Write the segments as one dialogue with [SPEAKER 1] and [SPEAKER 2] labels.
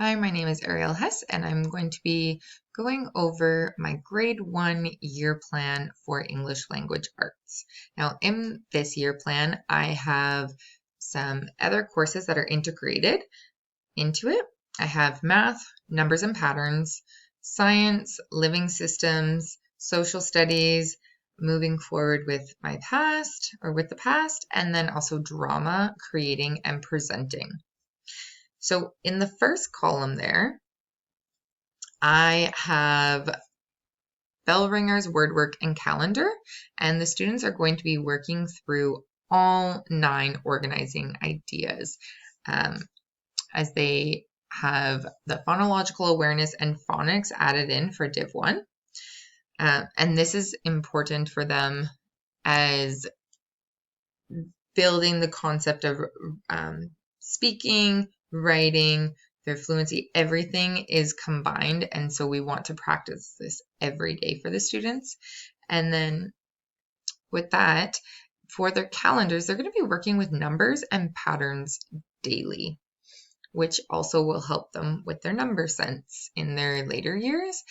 [SPEAKER 1] Hi, my name is Ariel Hess, and I'm going to be going over my grade 1 year plan for English language arts. Now, in this year plan, I have some other courses that are integrated into it. I have math, numbers and patterns, science, living systems, social studies, moving forward with my past or with the past, and then also drama, creating, and presenting. So in the first column there, I have bell ringers, word work, and calendar, and the students are going to be working through all 9 organizing ideas as they have the phonological awareness and phonics added in for Div 1. And this is important for them as building the concept of speaking, writing, their fluency, everything is combined. And so we want to practice this every day for the students. And then with that, for their calendars, they're going to be working with numbers and patterns daily, which also will help them with their number sense in their later years.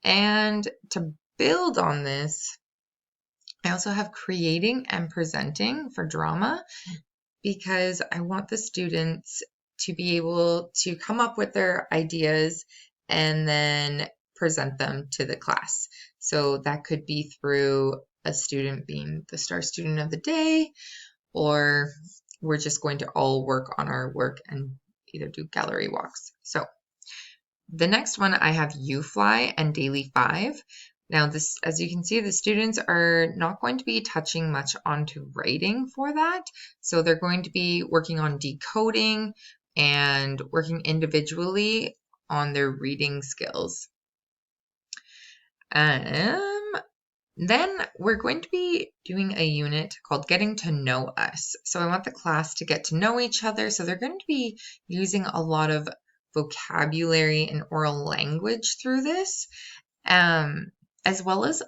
[SPEAKER 1] And to build on this, I also have creating and presenting for drama because I want the students to be able to come up with their ideas and then present them to the class. So that could be through a student being the star student of the day, or we're just going to all work on our work and either do gallery walks. So the next one I have UFly and Daily 5. Now this, as you can see, the students are not going to be touching much onto writing for that. So they're going to be working on decoding and working individually on their reading skills. Then we're going to be doing a unit called Getting to Know Us. So I want the class to get to know each other. So they're going to be using a lot of vocabulary and oral language through this, as well as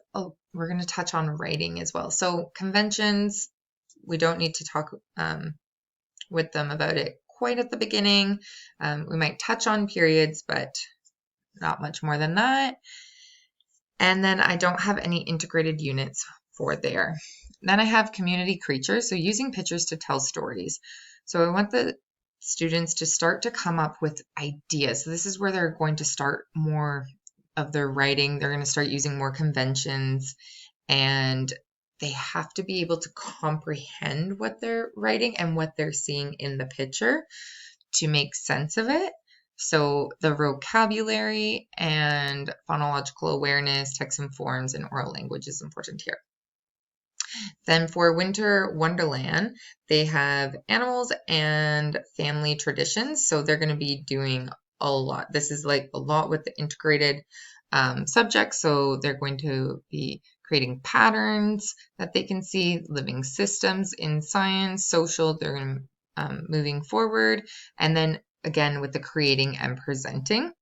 [SPEAKER 1] we're going to touch on writing as well. So conventions, we don't need to talk with them about it quite at the beginning. We might touch on periods, but not much more than that. And then I don't have any integrated units for there. Then I have community creatures, so using pictures to tell stories. So I want the students to start to come up with ideas. So this is where they're going to start more of their writing. They're going to start using more conventions, and they have to be able to comprehend what they're writing and what they're seeing in the picture to make sense of it. So the vocabulary and phonological awareness, text and forms, and oral language is important here. Then for Winter Wonderland, they have animals and family traditions. So they're going to be doing a lot. This is like a lot with the integrated subjects. So they're going to be creating patterns that they can see, living systems in science, social, they're going to moving forward. And then again, with the creating and presenting.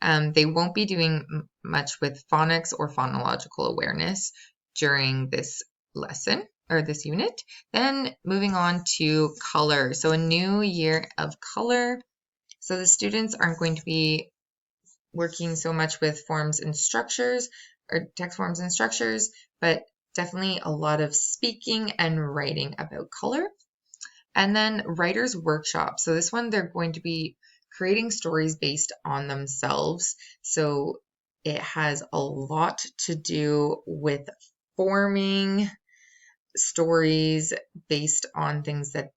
[SPEAKER 1] They won't be doing much with phonics or phonological awareness during this lesson or this unit. Then moving on to color. So a new year of color. So the students aren't going to be working so much with forms and structures or text forms and structures, but definitely a lot of speaking and writing about color. And then writer's workshop. So this one, they're going to be creating stories based on themselves. So it has a lot to do with forming stories based on things that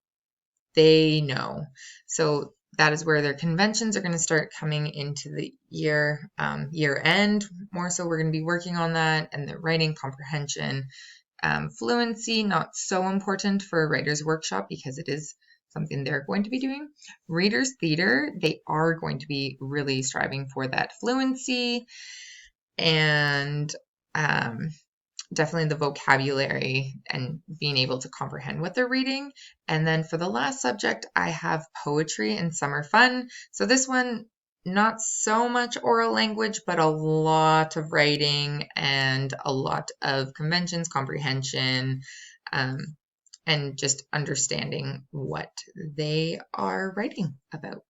[SPEAKER 1] they know. So that is where their conventions are going to start coming into the year end. More so, we're going to be working on that, and the writing comprehension. Fluency, not so important for a writer's workshop because it is something they're going to be doing. Reader's theater, they are going to be really striving for that fluency and definitely the vocabulary and being able to comprehend what they're reading. And then for the last subject, I have poetry and summer fun. So this one, not so much oral language, but a lot of writing and a lot of conventions, comprehension, and just understanding what they are writing about.